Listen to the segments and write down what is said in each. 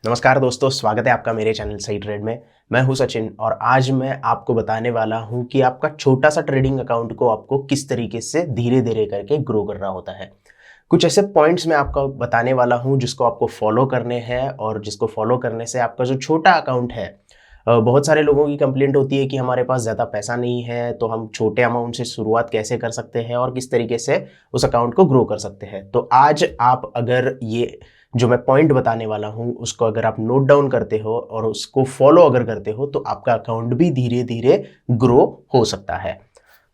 नमस्कार दोस्तों, स्वागत है आपका मेरे चैनल सही ट्रेड में। मैं हूं सचिन और आज मैं आपको बताने वाला हूं कि आपका छोटा सा ट्रेडिंग अकाउंट को आपको किस तरीके से धीरे धीरे करके ग्रो करना होता है। कुछ ऐसे पॉइंट्स मैं आपको बताने वाला हूं जिसको आपको फॉलो करने हैं और जिसको फॉलो करने से आपका जो छोटा अकाउंट है, बहुत सारे लोगों की कंप्लेंट होती है कि हमारे पास ज़्यादा पैसा नहीं है, तो हम छोटे अमाउंट से शुरुआत कैसे कर सकते हैं और किस तरीके से उस अकाउंट को ग्रो कर सकते हैं। तो आज आप अगर ये जो मैं पॉइंट बताने वाला हूँ उसको अगर आप नोट डाउन करते हो और उसको फॉलो अगर करते हो तो आपका अकाउंट भी धीरे धीरे ग्रो हो सकता है।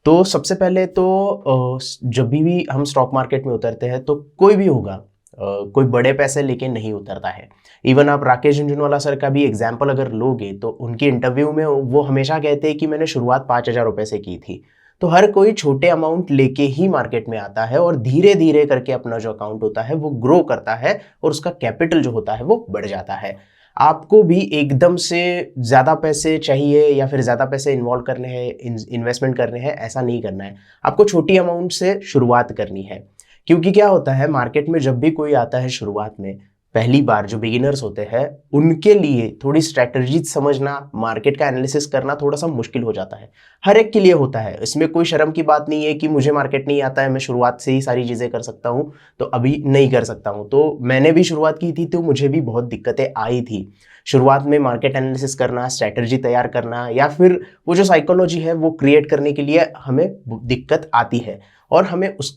तो सबसे पहले तो जब भी हम स्टॉक मार्केट में उतरते हैं तो कोई भी होगा, कोई बड़े पैसे लेके नहीं उतरता है। इवन आप राकेश झुनझुनवाला सर का भी एग्जाम्पल अगर लोगे तो उनके इंटरव्यू में वो हमेशा कहते हैं कि मैंने शुरुआत 5,000 रुपये से की थी। तो हर कोई छोटे अमाउंट लेके ही मार्केट में आता है और धीरे धीरे करके अपना जो अकाउंट होता है वो ग्रो करता है और उसका कैपिटल जो होता है वो बढ़ जाता है। आपको भी एकदम से ज़्यादा पैसे चाहिए या फिर ज़्यादा पैसे इन्वॉल्व करने हैं, इन्वेस्टमेंट करने हैं, ऐसा नहीं करना है। आपको छोटी अमाउंट से शुरुआत करनी है। क्योंकि क्या होता है मार्केट में जब भी कोई आता है शुरुआत में, पहली बार जो बिगिनर्स होते हैं उनके लिए थोड़ी स्ट्रैटेजी समझना, मार्केट का एनालिसिस करना थोड़ा सा मुश्किल हो जाता है। हर एक के लिए होता है, इसमें कोई शर्म की बात नहीं है कि मुझे मार्केट नहीं आता है, मैं शुरुआत से ही सारी चीज़ें कर सकता हूँ तो अभी नहीं कर सकता हूँ। तो मैंने भी शुरुआत की थी तो मुझे भी बहुत दिक्कतें आई थी। शुरुआत में मार्केट एनालिसिस करना, स्ट्रैटेजी तैयार करना या फिर वो जो साइकोलॉजी है वो क्रिएट करने के लिए हमें दिक्कत आती है और हमें उस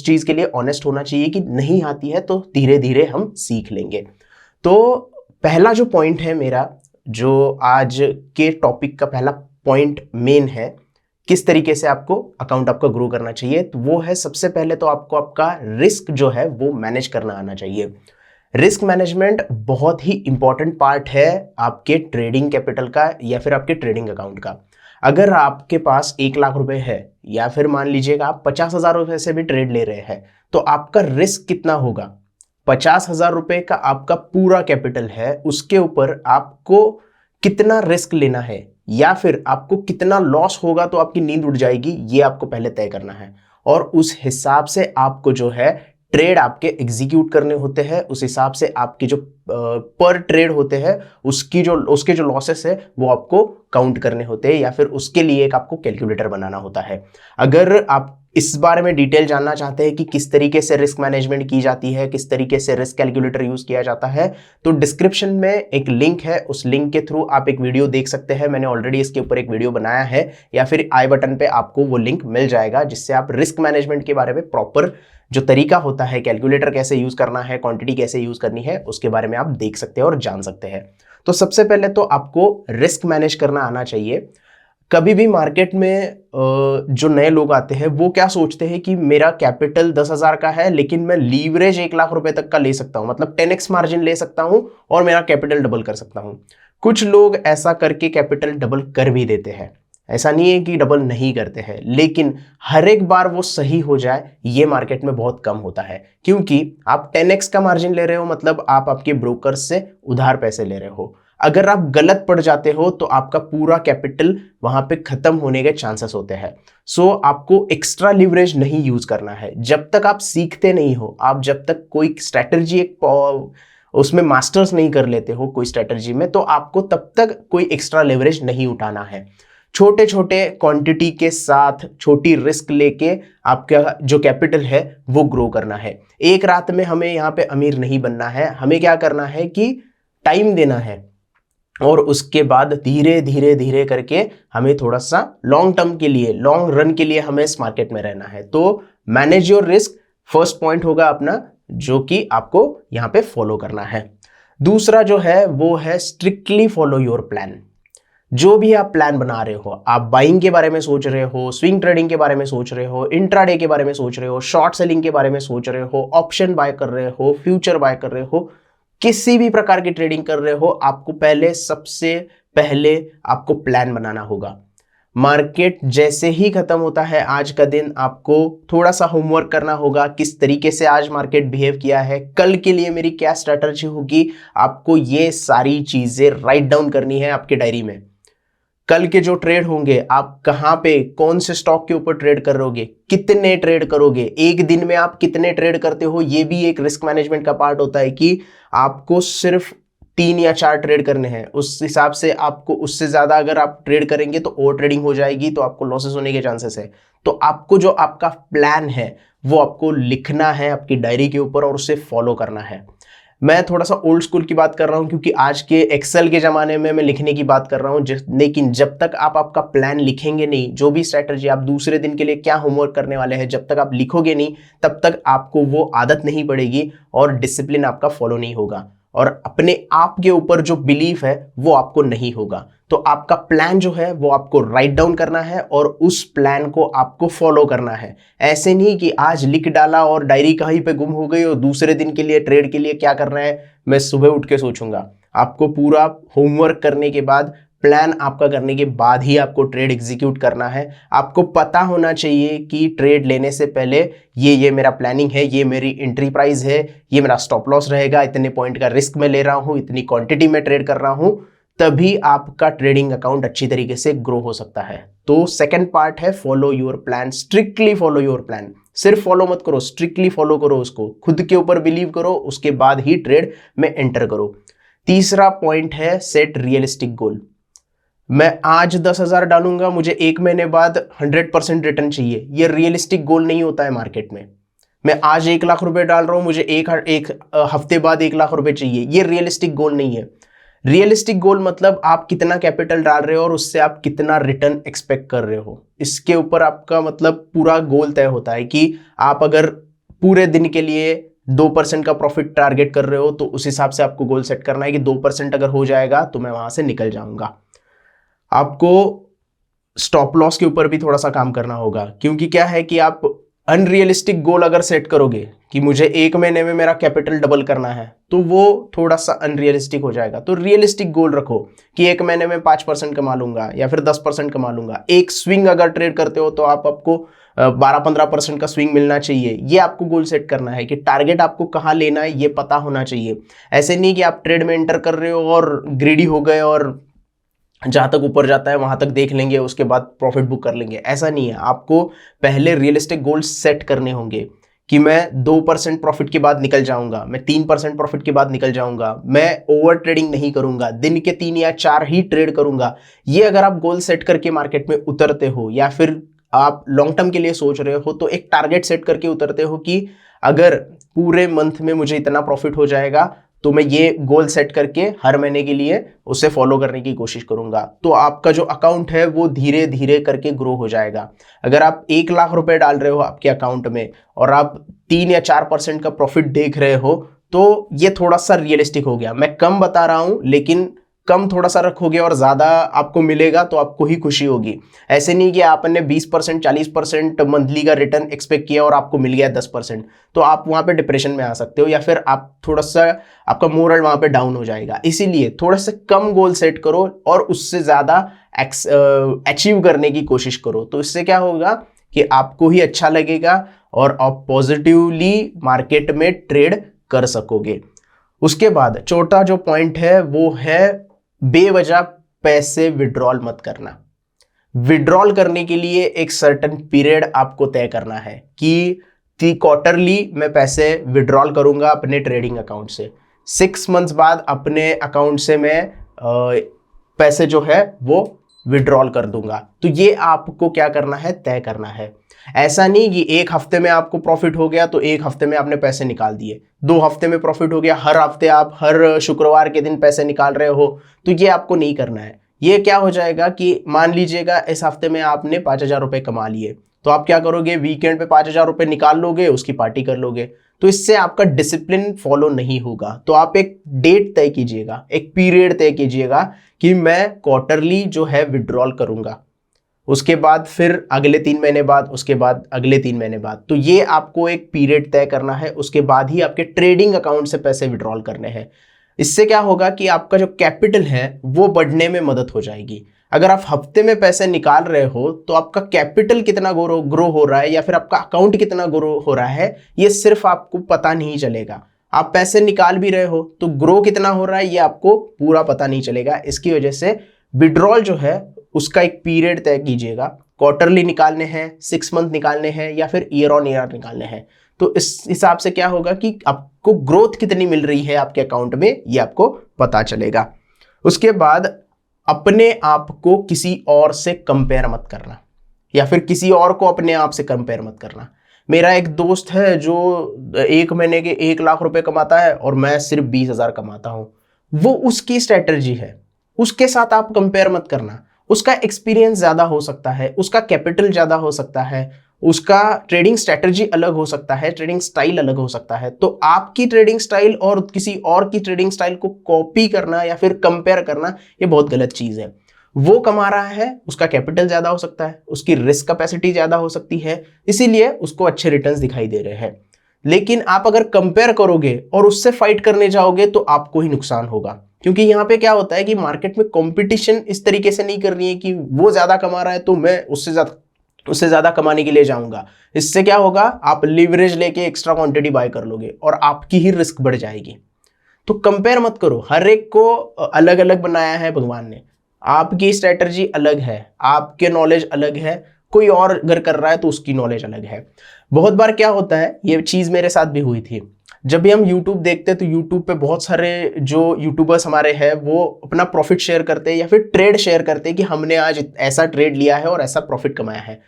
चीज़ के लिए ऑनेस्ट होना चाहिए कि नहीं आती है तो धीरे धीरे हम सीख लेंगे। तो पहला जो पॉइंट है मेरा, जो आज के टॉपिक का पहला पॉइंट मेन है, किस तरीके से आपको अकाउंट आपका ग्रो करना चाहिए, तो वो है सबसे पहले तो आपको आपका रिस्क जो है वो मैनेज करना आना चाहिए। रिस्क मैनेजमेंट बहुत ही इंपॉर्टेंट पार्ट है आपके ट्रेडिंग कैपिटल का या फिर आपके ट्रेडिंग अकाउंट का। अगर आपके पास 1,00,000 रुपए है या फिर मान लीजिएगा आप 50,000 रुपए से भी ट्रेड ले रहे हैं तो आपका रिस्क कितना होगा? 50,000 रुपए का आपका पूरा कैपिटल है, उसके ऊपर आपको कितना रिस्क लेना है या फिर आपको कितना लॉस होगा तो आपकी नींद उड़ जाएगी, ये आपको पहले तय करना है। और उस हिसाब से आपको जो है ट्रेड आपके एग्जीक्यूट करने होते हैं, उस हिसाब से आपके जो पर ट्रेड होते हैं उसके जो लॉसेस है वो आपको काउंट करने होते हैं या फिर उसके लिए एक आपको कैलकुलेटर बनाना होता है। अगर आप इस बारे में डिटेल जानना चाहते हैं कि किस तरीके से रिस्क मैनेजमेंट की जाती है, किस तरीके से रिस्क कैलकुलेटर यूज किया जाता है, तो डिस्क्रिप्शन में एक लिंक है, उस लिंक के थ्रू आप एक वीडियो देख सकते हैं। मैंने ऑलरेडी इसके ऊपर एक वीडियो बनाया है या फिर आई बटन पे आपको वो लिंक मिल जाएगा जिससे आप रिस्क मैनेजमेंट के बारे में प्रॉपर जो तरीका होता है, कैलकुलेटर कैसे यूज करना है, क्वांटिटी कैसे यूज करनी है, उसके बारे में आप देख सकते हैं और जान सकते हैं। तो सबसे पहले तो आपको रिस्क मैनेज करना आना चाहिए। कभी भी मार्केट में जो नए लोग आते हैं वो क्या सोचते हैं कि मेरा कैपिटल 10,000 का है लेकिन मैं लीवरेज 1,00,000 रुपए तक का ले सकता हूं, मतलब 10x मार्जिन ले सकता हूं और मेरा कैपिटल डबल कर सकता हूं। कुछ लोग ऐसा करके कैपिटल डबल कर भी देते हैं, ऐसा नहीं है कि डबल नहीं करते हैं, लेकिन हर एक बार वो सही हो जाए ये मार्केट में बहुत कम होता है। क्योंकि आप 10x का मार्जिन ले रहे हो मतलब आप आपके ब्रोकर से उधार पैसे ले रहे हो। अगर आप गलत पड़ जाते हो तो आपका पूरा कैपिटल वहां पे खत्म होने के चांसेस होते हैं। सो आपको एक्स्ट्रा लिवरेज नहीं यूज करना है जब तक आप सीखते नहीं हो। आप जब तक कोई स्ट्रैटेजी उसमें मास्टर्स नहीं कर लेते हो कोई स्ट्रैटेजी में, तो आपको तब तक कोई एक्स्ट्रा लिवरेज नहीं उठाना है। छोटे छोटे क्वांटिटी के साथ छोटी रिस्क लेके आपका जो कैपिटल है वो ग्रो करना है। एक रात में हमें यहाँ पे अमीर नहीं बनना है, हमें क्या करना है कि टाइम देना है और उसके बाद धीरे धीरे धीरे करके हमें थोड़ा सा लॉन्ग टर्म के लिए, लॉन्ग रन के लिए हमें इस मार्केट में रहना है। तो manage your risk first point होगा अपना, जो कि आपको यहाँ पे फॉलो करना है। दूसरा जो है वो है स्ट्रिक्टली फॉलो योर प्लान। जो भी आप प्लान बना रहे हो, आप बाइंग के बारे में सोच रहे हो, स्विंग ट्रेडिंग के बारे में सोच रहे हो, इंट्राडे के बारे में सोच रहे हो, शॉर्ट सेलिंग के बारे में सोच रहे हो, ऑप्शन बाय कर रहे हो, फ्यूचर बाय कर रहे हो, किसी भी प्रकार की ट्रेडिंग कर रहे हो, आपको सबसे पहले आपको प्लान बनाना होगा। मार्केट जैसे ही खत्म होता है आज का दिन, आपको थोड़ा सा होमवर्क करना होगा, किस तरीके से आज मार्केट बिहेव किया है, कल के लिए मेरी क्या स्ट्रैटेजी होगी। आपको ये सारी चीजें राइट डाउन करनी है आपके डायरी में। कल के जो ट्रेड होंगे, आप कहां पे कौन से स्टॉक के ऊपर ट्रेड करोगे, कितने ट्रेड करोगे, एक दिन में आप कितने ट्रेड करते हो, ये भी एक रिस्क मैनेजमेंट का पार्ट होता है कि आपको सिर्फ 3 या 4 ट्रेड करने हैं, उस हिसाब से आपको उससे ज़्यादा अगर आप ट्रेड करेंगे तो ओवर ट्रेडिंग हो जाएगी, तो आपको लॉसेस होने के चांसेस है। तो आपको जो आपका प्लान है वो आपको लिखना है आपकी डायरी के ऊपर और उसे फॉलो करना है। मैं थोड़ा सा ओल्ड स्कूल की बात कर रहा हूँ क्योंकि आज के एक्सेल के ज़माने में मैं लिखने की बात कर रहा हूँ, लेकिन जब तक आप आपका प्लान लिखेंगे नहीं, जो भी स्ट्रैटेजी आप दूसरे दिन के लिए क्या होमवर्क करने वाले हैं, जब तक आप लिखोगे नहीं तब तक आपको वो आदत नहीं पड़ेगी और डिसिप्लिन आपका फॉलो नहीं होगा और अपने आप के ऊपर जो बिलीफ है वो आपको नहीं होगा। तो आपका प्लान जो है वो आपको राइट डाउन करना है और उस प्लान को आपको फॉलो करना है। ऐसे नहीं कि आज लिख डाला और डायरी कहीं पे गुम हो गई और दूसरे दिन के लिए ट्रेड के लिए क्या करना है मैं सुबह उठ के सोचूंगा। आपको पूरा होमवर्क करने के बाद, प्लान आपका करने के बाद ही आपको ट्रेड एग्जीक्यूट करना है। आपको पता होना चाहिए कि ट्रेड लेने से पहले ये मेरा प्लानिंग है, ये मेरी एंट्री प्राइस है, ये मेरा स्टॉप लॉस रहेगा, इतने पॉइंट का रिस्क मैं ले रहा हूँ, इतनी क्वांटिटी में ट्रेड कर रहा हूँ, तभी आपका ट्रेडिंग अकाउंट अच्छी तरीके से ग्रो हो सकता है। तो सेकंड पार्ट है follow your plan, strictly follow your plan. सिर्फ फॉलो मत करो, स्ट्रिक्टली फॉलो करो उसको, खुद के ऊपर बिलीव करो, उसके बाद ही ट्रेड में एंटर करो। तीसरा पॉइंट है सेट रियलिस्टिक गोल। मैं आज 10,000 डालूंगा, मुझे 1 महीने बाद 100% रिटर्न चाहिए, ये रियलिस्टिक गोल नहीं होता है मार्केट में। मैं आज 1 लाख रुपए डाल रहा हूं, मुझे एक हफ्ते बाद 1 लाख रुपए चाहिए, ये रियलिस्टिक गोल नहीं है। रियलिस्टिक गोल मतलब आप कितना कैपिटल डाल रहे हो और उससे आप कितना रिटर्न एक्सपेक्ट कर रहे हो, इसके ऊपर आपका मतलब पूरा गोल तय होता है कि आप अगर पूरे दिन के लिए 2% का प्रॉफिट टारगेट कर रहे हो तो उस हिसाब से आपको गोल सेट करना है कि 2% अगर हो जाएगा तो मैं वहां से निकल जाऊंगा। आपको स्टॉप लॉस के ऊपर भी थोड़ा सा काम करना होगा, क्योंकि क्या है कि आप अनरियलिस्टिक गोल अगर सेट करोगे कि मुझे 1 महीने में मेरा कैपिटल डबल करना है तो वो थोड़ा सा अनरियलिस्टिक हो जाएगा। तो रियलिस्टिक गोल रखो कि 1 महीने में 5% कमा लूंगा या फिर 10% कमा लूंगा। एक स्विंग अगर ट्रेड करते हो तो आपको 12-15% का स्विंग मिलना चाहिए, ये आपको गोल सेट करना है कि टारगेट आपको कहाँ लेना है ये पता होना चाहिए। ऐसे नहीं कि आप ट्रेड में एंटर कर रहे हो और ग्रीडी हो गए और जहां तक ऊपर जाता है वहां तक देख लेंगे, उसके बाद प्रॉफिट बुक कर लेंगे, ऐसा नहीं है। आपको पहले रियलिस्टिक गोल सेट करने होंगे कि मैं 2% प्रॉफिट के बाद निकल जाऊंगा, मैं 3% प्रॉफिट के बाद निकल जाऊंगा, मैं ओवर ट्रेडिंग नहीं करूंगा, दिन के 3 या 4 ही ट्रेड करूंगा। ये अगर आप गोल सेट करके मार्केट में उतरते हो या फिर आप लॉन्ग टर्म के लिए सोच रहे हो तो एक टारगेट सेट करके उतरते हो कि अगर पूरे मंथ में मुझे इतना प्रॉफिट हो जाएगा तो मैं ये गोल सेट करके हर महीने के लिए उसे फॉलो करने की कोशिश करूंगा, तो आपका जो अकाउंट है वो धीरे धीरे करके ग्रो हो जाएगा। अगर आप 1 लाख रुपए डाल रहे हो आपके अकाउंट में और आप 3 या 4% का प्रॉफिट देख रहे हो तो ये थोड़ा सा रियलिस्टिक हो गया। मैं कम बता रहा हूं लेकिन कम थोड़ा सा रखोगे और ज़्यादा आपको मिलेगा तो आपको ही खुशी होगी। ऐसे नहीं कि आपने 20% 40% मंथली का रिटर्न एक्सपेक्ट किया और आपको मिल गया 10%, तो आप वहाँ पे डिप्रेशन में आ सकते हो या फिर आप थोड़ा सा आपका मोरल वहाँ पे डाउन हो जाएगा। इसीलिए थोड़ा सा कम गोल सेट करो और उससे ज़्यादा अचीव करने की कोशिश करो, तो इससे क्या होगा कि आपको ही अच्छा लगेगा और आप पॉजिटिवली मार्केट में ट्रेड कर सकोगे। उसके बाद चौथा जो पॉइंट है वो है बेवजह पैसे विड्रॉल मत करना। विड्रॉल करने के लिए एक सर्टेन पीरियड आपको तय करना है कि क्वार्टरली मैं पैसे विड्रॉल करूंगा अपने ट्रेडिंग अकाउंट से, 6 मंथ्स बाद अपने अकाउंट से मैं पैसे जो है वो विड्रॉल कर दूंगा। तो ये आपको क्या करना है, तय करना है। ऐसा नहीं कि 1 हफ्ते में आपको प्रॉफिट हो गया तो 1 हफ्ते में आपने पैसे निकाल दिए, 2 हफ्ते में प्रॉफिट हो गया, हर हफ्ते आप हर शुक्रवार के दिन पैसे निकाल रहे हो, तो ये आपको नहीं करना है। ये क्या हो जाएगा कि मान लीजिएगा इस हफ्ते में आपने 5,000 रुपये कमा लिए, तो आप क्या करोगे, वीकेंड पे 5,000 रुपये निकाल लोगे, उसकी पार्टी कर लोगे, तो इससे आपका डिसिप्लिन फॉलो नहीं होगा। तो आप एक डेट तय कीजिएगा, एक पीरियड तय कीजिएगा कि मैं क्वार्टरली जो है विड्रॉल करूंगा, उसके बाद फिर अगले 3 महीने बाद, उसके बाद अगले 3 महीने बाद। तो ये आपको एक पीरियड तय करना है, उसके बाद ही आपके ट्रेडिंग अकाउंट से पैसे विड्रॉल करने हैं। इससे क्या होगा कि आपका जो कैपिटल है वो बढ़ने में मदद हो जाएगी। अगर आप हफ्ते में पैसे निकाल रहे हो तो आपका कैपिटल कितना ग्रो हो रहा है या फिर आपका अकाउंट कितना ग्रो हो रहा है ये सिर्फ आपको पता नहीं चलेगा। आप पैसे निकाल भी रहे हो तो ग्रो कितना हो रहा है ये आपको पूरा पता नहीं चलेगा। इसकी वजह से विड्रॉल जो है उसका एक पीरियड तय कीजिएगा, क्वार्टरली निकालने हैं, 6 मंथ निकालने हैं या फिर ईयर ऑन ईयर निकालने हैं। तो इस हिसाब से क्या होगा कि आपको ग्रोथ कितनी मिल रही है आपके अकाउंट में, ये आपको पता चलेगा। उसके बाद अपने आप को किसी और से कंपेयर मत करना, या फिर किसी और को अपने आप से कंपेयर मत करना। मेरा एक दोस्त है जो 1 महीने के 1 लाख रुपए कमाता है और मैं सिर्फ 20,000 कमाता हूं। वो उसकी स्ट्रेटजी है, उसके साथ आप कंपेयर मत करना। उसका एक्सपीरियंस ज्यादा हो सकता है, उसका कैपिटल ज्यादा हो सकता है, उसका ट्रेडिंग स्ट्रेटजी अलग हो सकता है, ट्रेडिंग स्टाइल अलग हो सकता है। तो आपकी ट्रेडिंग स्टाइल और किसी और की ट्रेडिंग स्टाइल को कॉपी करना या फिर कंपेयर करना, ये बहुत गलत चीज है। वो कमा रहा है, उसका कैपिटल ज्यादा हो सकता है, उसकी रिस्क कैपेसिटी ज्यादा हो सकती है, इसीलिए उसको अच्छे रिटर्न्स दिखाई दे रहे हैं। लेकिन आप अगर कंपेयर करोगे और उससे फाइट करने जाओगे तो आपको ही नुकसान होगा, क्योंकि यहाँ पे क्या होता है कि मार्केट में कंपटीशन इस तरीके से नहीं कर रही है कि वो ज्यादा कमा रहा है तो मैं उससे ज्यादा कमाने के लिए जाऊंगा। इससे क्या होगा, आप लीवरेज लेके एक्स्ट्रा क्वांटिटी बाय कर लोगे और आपकी ही रिस्क बढ़ जाएगी। तो कंपेयर मत करो, हर एक को अलग अलग बनाया है भगवान ने, आपकी स्ट्रेटजी अलग है, आपके नॉलेज अलग है, कोई और अगर कर रहा है तो उसकी नॉलेज अलग है। बहुत बार क्या होता है, ये चीज मेरे साथ भी हुई थी, जब भी हम YouTube देखते हैं तो YouTube पे बहुत सारे जो यूट्यूबर्स हमारे हैं वो अपना प्रॉफिट शेयर करते हैं या फिर ट्रेड शेयर करते हैं कि हमने आज ऐसा ट्रेड लिया है और ऐसा प्रॉफिट कमाया है।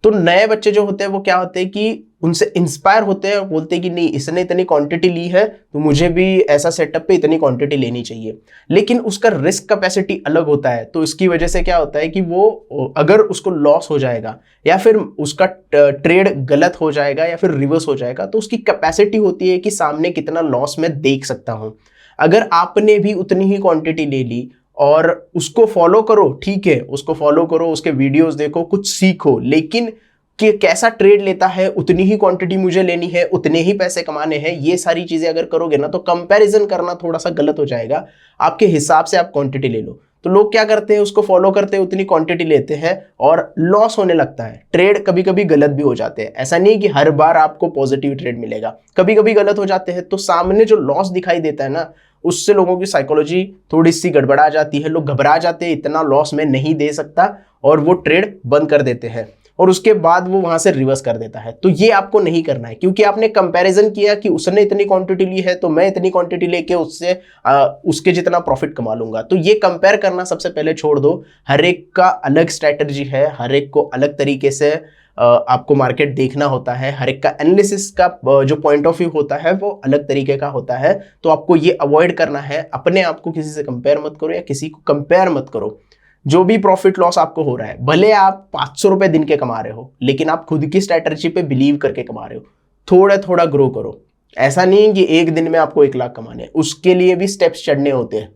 तो नए बच्चे जो होते हैं वो क्या होते हैं कि उनसे इंस्पायर होते हैं और बोलते हैं कि नहीं, इसने इतनी क्वांटिटी ली है तो मुझे भी ऐसा सेटअप पे इतनी क्वांटिटी लेनी चाहिए। लेकिन उसका रिस्क कैपेसिटी अलग होता है, तो इसकी वजह से क्या होता है कि वो अगर उसको लॉस हो जाएगा या फिर उसका ट्रेड गलत हो जाएगा या फिर रिवर्स हो जाएगा, तो उसकी कैपेसिटी होती है कि सामने कितना लॉस मैं देख सकता हूं। अगर आपने भी उतनी ही क्वांटिटी ले ली और उसको फॉलो करो, ठीक है, उसको फॉलो करो, उसके वीडियोस देखो, कुछ सीखो, लेकिन कि कैसा ट्रेड लेता है, उतनी ही क्वांटिटी मुझे लेनी है, उतने ही पैसे कमाने हैं, ये सारी चीजें अगर करोगे ना तो कंपैरिजन करना थोड़ा सा गलत हो जाएगा। आपके हिसाब से आप क्वांटिटी ले लो। तो लोग क्या करते हैं, उसको फॉलो करते हैं, उतनी क्वांटिटी लेते हैं और लॉस होने लगता है। ट्रेड कभी कभी गलत भी हो जाते हैं, ऐसा नहीं कि हर बार आपको पॉजिटिव ट्रेड मिलेगा, कभी कभी गलत हो जाते हैं। तो सामने जो लॉस दिखाई देता है ना, उससे लोगों की साइकोलॉजी थोड़ी सी गड़बड़ा जाती है, लोग घबरा जाते हैं, इतना लॉस मैं नहीं दे सकता, और वो ट्रेड बंद कर देते हैं और उसके बाद वो वहां से रिवर्स कर देता है। तो ये आपको नहीं करना है, क्योंकि आपने कंपैरिजन किया कि उसने इतनी क्वांटिटी ली है तो मैं इतनी क्वांटिटी लेके उससे उसके जितना प्रॉफिट कमा लूंगा। तो ये कंपेयर करना सबसे पहले छोड़ दो। हर एक का अलग स्ट्रैटेजी है, हर एक को अलग तरीके से आपको मार्केट देखना होता है, हर एक का एनालिसिस का जो पॉइंट ऑफ व्यू होता है वो अलग तरीके का होता है। तो आपको ये अवॉइड करना है, अपने आप को किसी से कंपेयर मत करो या किसी को कंपेयर मत करो। जो भी प्रॉफिट लॉस आपको हो रहा है, भले आप 500 रुपए दिन के कमा रहे हो, लेकिन आप खुद की स्ट्रैटेजी पे बिलीव करके कमा रहे हो। थोड़ा थोड़ा ग्रो करो, ऐसा नहीं है कि एक दिन में आपको 1 लाख कमाने हैं, उसके लिए भी स्टेप्स चढ़ने होते हैं।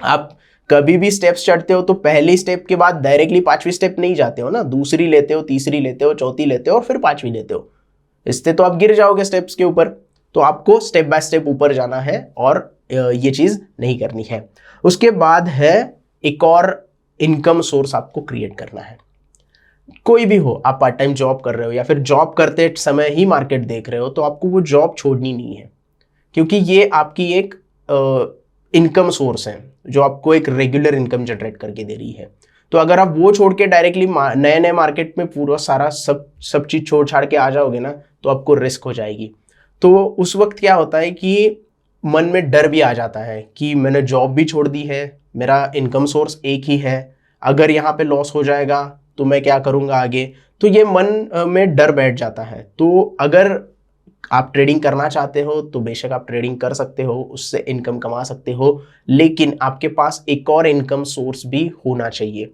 आप कभी भी स्टेप्स चढ़ते हो तो पहली स्टेप के बाद डायरेक्टली 5वीं स्टेप नहीं जाते हो ना, दूसरी लेते हो, तीसरी लेते हो, चौथी लेते हो और फिर 5वीं लेते हो। इससे तो आप गिर जाओगे स्टेप्स के ऊपर। तो आपको स्टेप बाय स्टेप ऊपर जाना है और ये चीज नहीं करनी है। उसके बाद है एक और इनकम सोर्स आपको क्रिएट करना है। कोई भी हो, आप पार्ट टाइम जॉब कर रहे हो या फिर जॉब करते समय ही मार्केट देख रहे हो, तो आपको वो जॉब छोड़नी नहीं है, क्योंकि ये आपकी एक इनकम सोर्स है जो आपको एक रेगुलर इनकम जनरेट करके दे रही है। तो अगर आप वो छोड़ के डायरेक्टली नए नए मार्केट में पूरा सारा सब चीज छोड़ छाड़ के आ जाओगे ना, तो आपको रिस्क हो जाएगी। तो उस वक्त क्या होता है कि मन में डर भी आ जाता है कि मैंने जॉब भी छोड़ दी है, मेरा इनकम सोर्स एक ही है, अगर यहाँ पे लॉस हो जाएगा तो मैं क्या करूँगा आगे। तो ये मन में डर बैठ जाता है। तो अगर आप ट्रेडिंग करना चाहते हो तो बेशक आप ट्रेडिंग कर सकते हो, उससे इनकम कमा सकते हो, लेकिन आपके पास एक और इनकम सोर्स भी होना चाहिए।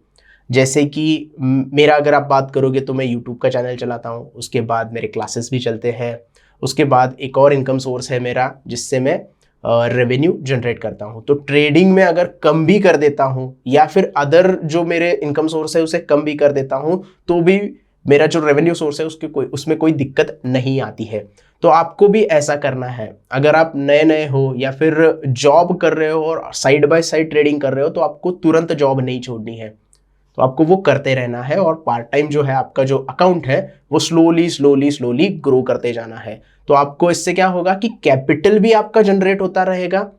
जैसे कि मेरा अगर आप बात करोगे तो मैं यूट्यूब का चैनल चलाता हूँ, उसके बाद मेरे क्लासेस भी चलते हैं, उसके बाद एक और इनकम सोर्स है मेरा जिससे मैं रेवेन्यू जनरेट करता हूँ। तो ट्रेडिंग में अगर कम भी कर देता हूँ या फिर अदर जो मेरे इनकम सोर्स है उसे कम भी कर देता हूँ, तो भी मेरा जो रेवेन्यू सोर्स है उसमें कोई दिक्कत नहीं आती है। तो आपको भी ऐसा करना है। अगर आप नए नए हो या फिर जॉब कर रहे हो और साइड बाय साइड ट्रेडिंग कर रहे हो, तो आपको तुरंत जॉब नहीं छोड़नी है, तो आपको वो करते रहना है और पार्ट टाइम जो है आपका जो अकाउंट है वो स्लोली ग्रो करते जाना है। तो आपको इससे क्या होगा कि कैपिटल भी आपका जनरेट होता रहेगा,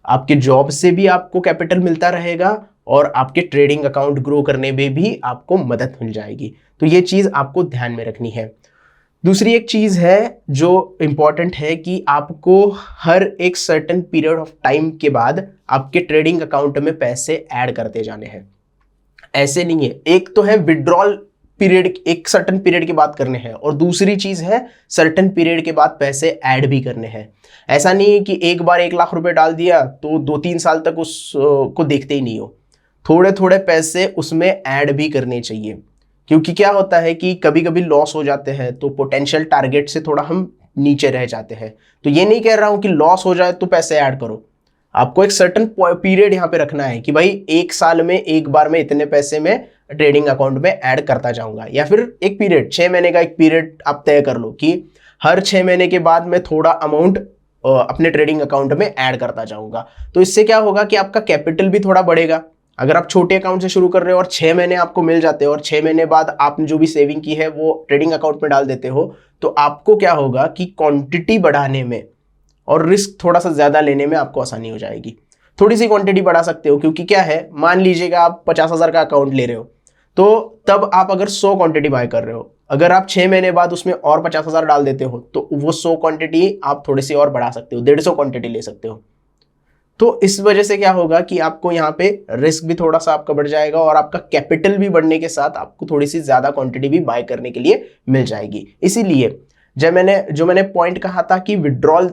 आपके जॉब से भी आपको कैपिटल मिलता रहेगा और आपके ट्रेडिंग अकाउंट ग्रो करने में भी आपको मदद मिल जाएगी। तो ये चीज आपको ध्यान में रखनी है। दूसरी एक चीज़ है जो इम्पॉर्टेंट है कि आपको हर एक सर्टेन पीरियड ऑफ टाइम के बाद आपके ट्रेडिंग अकाउंट में पैसे ऐड करते जाने हैं। ऐसे नहीं है, एक तो है विड्रॉल पीरियड, एक सर्टेन पीरियड के बाद करने हैं, और दूसरी चीज़ है सर्टेन पीरियड के बाद पैसे ऐड भी करने हैं। ऐसा नहीं है कि एक बार 1 लाख रुपए डाल दिया तो 2-3 साल तक उसको देखते ही नहीं हो। थोड़े थोड़े पैसे उसमें ऐड भी करने चाहिए, क्योंकि क्या होता है कि कभी कभी लॉस हो जाते हैं तो पोटेंशियल टारगेट से थोड़ा हम नीचे रह जाते हैं। तो ये नहीं कह रहा हूं कि लॉस हो जाए तो पैसे ऐड करो, आपको एक सर्टेन पीरियड यहाँ पे रखना है कि भाई 1 साल में एक बार में इतने पैसे में ट्रेडिंग अकाउंट में ऐड करता जाऊंगा, या फिर एक पीरियड 6 महीने का एक पीरियड आप तय कर लो कि हर 6 महीने के बाद मैं थोड़ा अमाउंट अपने ट्रेडिंग अकाउंट में ऐड करता जाऊंगा। तो इससे क्या होगा कि आपका कैपिटल भी थोड़ा बढ़ेगा। अगर आप छोटे अकाउंट से शुरू कर रहे हो और 6 महीने आपको मिल जाते हो और 6 महीने बाद आपने जो भी सेविंग की है वो ट्रेडिंग अकाउंट में डाल देते हो, तो आपको क्या होगा कि क्वांटिटी बढ़ाने में और रिस्क थोड़ा सा ज्यादा लेने में आपको आसानी हो जाएगी। थोड़ी सी क्वांटिटी बढ़ा सकते हो, क्योंकि क्या है, मान लीजिएगा आप 50,000 का अकाउंट ले रहे हो, तो तब आप अगर 100 क्वांटिटी बाय कर रहे हो, अगर आप 6 महीने बाद उसमें और 50,000 डाल देते हो तो वो 100 क्वांटिटी आप थोड़ी सी और बढ़ा सकते हो, 150 क्वांटिटी ले सकते हो। तो इस वजह से क्या होगा कि आपको यहाँ पे रिस्क भी थोड़ा सा आपका बढ़ जाएगा और आपका कैपिटल भी बढ़ने के साथ आपको थोड़ी सी ज्यादा क्वांटिटी भी बाय करने के लिए मिल जाएगी। इसीलिए जब मैंने पॉइंट कहा था कि विड्रॉल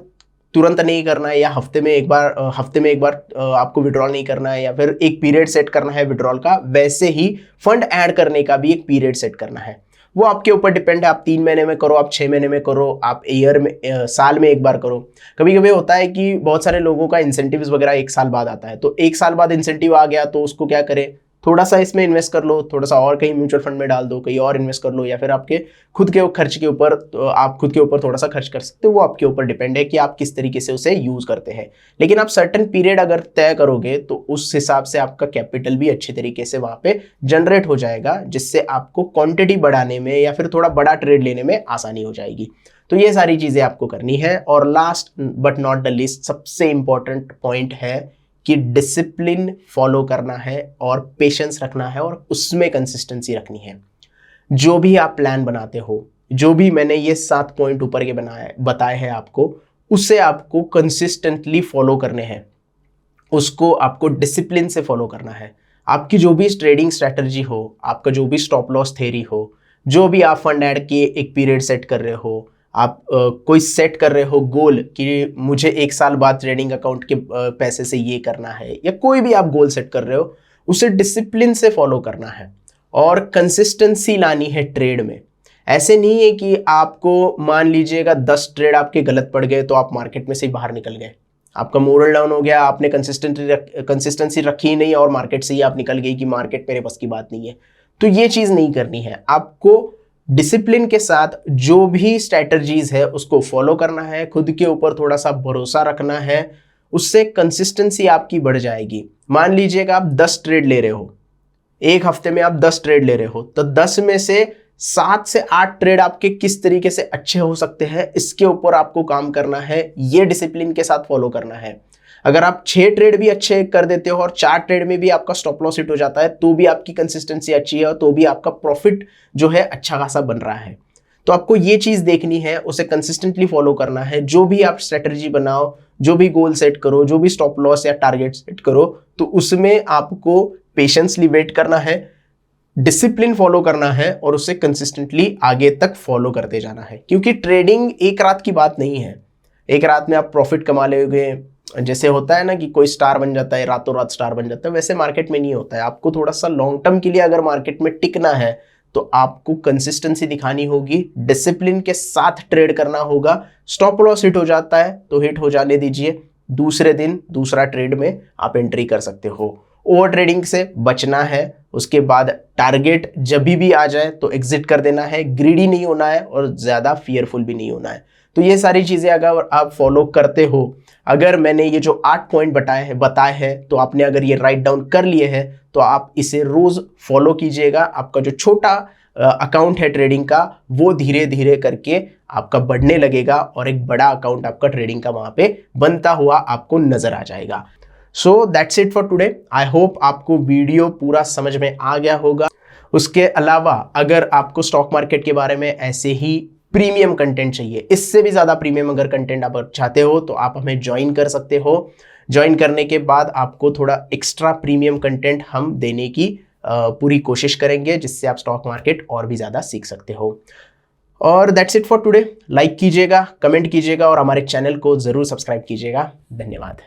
तुरंत नहीं करना है, या हफ्ते में एक बार आपको विड्रॉल नहीं करना है, या फिर एक पीरियड सेट करना है विड्रॉल का, वैसे ही फंड ऐड करने का भी एक पीरियड सेट करना है। वो आपके ऊपर डिपेंड है, आप 3 महीने में करो, आप 6 महीने में करो, आप साल में एक बार करो। कभी कभी होता है कि बहुत सारे लोगों का इंसेंटिव्स वगैरह 1 साल बाद आता है, तो 1 साल बाद इंसेंटिव आ गया तो उसको क्या करें, थोड़ा सा इसमें इन्वेस्ट कर लो, थोड़ा सा और कहीं म्यूचुअल फंड में डाल दो, कहीं और इन्वेस्ट कर लो, या फिर आपके खुद के खर्च के ऊपर तो आप खुद के ऊपर थोड़ा सा खर्च कर सकते हो। वो आपके ऊपर डिपेंड है कि आप किस तरीके से उसे यूज करते हैं। लेकिन आप सर्टेन पीरियड अगर तय करोगे तो उस हिसाब से आपका कैपिटल भी अच्छे तरीके से वहां पे जनरेट हो जाएगा, जिससे आपको क्वांटिटी बढ़ाने में या फिर थोड़ा बड़ा ट्रेड लेने में आसानी हो जाएगी। तो ये सारी चीजें आपको करनी है। और last but not the least सबसे इंपॉर्टेंट पॉइंट है कि डिसिप्लिन फॉलो करना है और पेशेंस रखना है और उसमें कंसिस्टेंसी रखनी है। जो भी आप प्लान बनाते हो, जो भी मैंने ये 7 पॉइंट ऊपर के बताए हैं आपको, उसे आपको कंसिस्टेंटली फॉलो करने हैं, उसको आपको डिसिप्लिन से फॉलो करना है। आपकी जो भी ट्रेडिंग स्ट्रैटेजी हो, आपका जो भी स्टॉप लॉस थ्योरी हो, जो भी आप फंड ऐड के एक पीरियड सेट कर रहे हो, आप कोई सेट कर रहे हो गोल कि मुझे 1 साल बाद ट्रेडिंग अकाउंट के पैसे से ये करना है, या कोई भी आप गोल सेट कर रहे हो, उसे डिसिप्लिन से फॉलो करना है और कंसिस्टेंसी लानी है ट्रेड में। ऐसे नहीं है कि आपको मान लीजिएगा 10 ट्रेड आपके गलत पड़ गए तो आप मार्केट में से ही बाहर निकल गए, आपका मोरल डाउन हो गया, आपने कंसिस्टेंसी रखी ही नहीं और मार्केट से ही आप निकल गई कि मार्केट मेरे बस की बात नहीं है। तो ये चीज़ नहीं करनी है। आपको डिसिप्लिन के साथ जो भी स्ट्रैटेजीज है उसको फॉलो करना है, खुद के ऊपर थोड़ा सा भरोसा रखना है, उससे कंसिस्टेंसी आपकी बढ़ जाएगी। मान लीजिएगा आप 10 ट्रेड ले रहे हो, एक हफ्ते में आप 10 ट्रेड ले रहे हो, तो 10 में से 7 से 8 ट्रेड आपके किस तरीके से अच्छे हो सकते हैं, इसके ऊपर आपको काम करना है, ये डिसिप्लिन के साथ फॉलो करना है। अगर आप 6 ट्रेड भी अच्छे कर देते हो और 4 ट्रेड में भी आपका स्टॉप लॉस हिट हो जाता है, तो भी आपकी कंसिस्टेंसी अच्छी है और तो भी आपका प्रॉफिट जो है अच्छा खासा बन रहा है। तो आपको ये चीज देखनी है, उसे कंसिस्टेंटली फॉलो करना है। जो भी आप स्ट्रेटजी बनाओ, जो भी गोल सेट करो, जो भी स्टॉप लॉस या टारगेट सेट करो, तो उसमें आपको पेशेंसली वेट करना है, डिसिप्लिन फॉलो करना है और उसे कंसिस्टेंटली आगे तक फॉलो करते जाना है। क्योंकि ट्रेडिंग एक रात की बात नहीं है, एक रात में आप प्रॉफिट कमा लोगे। जैसे होता है ना कि कोई स्टार बन जाता है, रातों रात स्टार बन जाता है, वैसे मार्केट में नहीं होता है। आपको थोड़ा सा लॉन्ग टर्म के लिए अगर मार्केट में टिकना है तो आपको कंसिस्टेंसी दिखानी होगी, डिसिप्लिन के साथ ट्रेड करना होगा। स्टॉप लॉस हिट हो जाता है तो हिट हो जाने दीजिए, दूसरे दिन दूसरा ट्रेड में आप एंट्री कर सकते हो। ओवर ट्रेडिंग से बचना है, उसके बाद टारगेट जब भी आ जाए तो एग्जिट कर देना है, ग्रीडी नहीं होना है और ज़्यादा फियरफुल भी नहीं होना है। तो ये सारी चीज़ें अगर आप फॉलो करते हो, अगर मैंने ये जो 8 पॉइंट बताए हैं तो आपने अगर ये राइट डाउन कर लिए हैं तो आप इसे रोज़ फॉलो कीजिएगा। आपका जो छोटा अकाउंट है ट्रेडिंग का, वो धीरे धीरे करके आपका बढ़ने लगेगा और एक बड़ा अकाउंट आपका ट्रेडिंग का वहाँ पे बनता हुआ आपको नज़र आ जाएगा। So that's it for today. I hope आपको वीडियो पूरा समझ में आ गया होगा। उसके अलावा अगर आपको स्टॉक मार्केट के बारे में ऐसे ही प्रीमियम कंटेंट चाहिए, इससे भी ज़्यादा प्रीमियम अगर कंटेंट आप चाहते हो तो आप हमें ज्वाइन कर सकते हो। ज्वाइन करने के बाद आपको थोड़ा एक्स्ट्रा प्रीमियम कंटेंट हम देने की पूरी कोशिश करेंगे, जिससे आप स्टॉक मार्केट और भी ज़्यादा सीख सकते हो। और that's it for today. Like कीजिएगा, कमेंट कीजिएगा और हमारे चैनल को ज़रूर सब्सक्राइब कीजिएगा। धन्यवाद।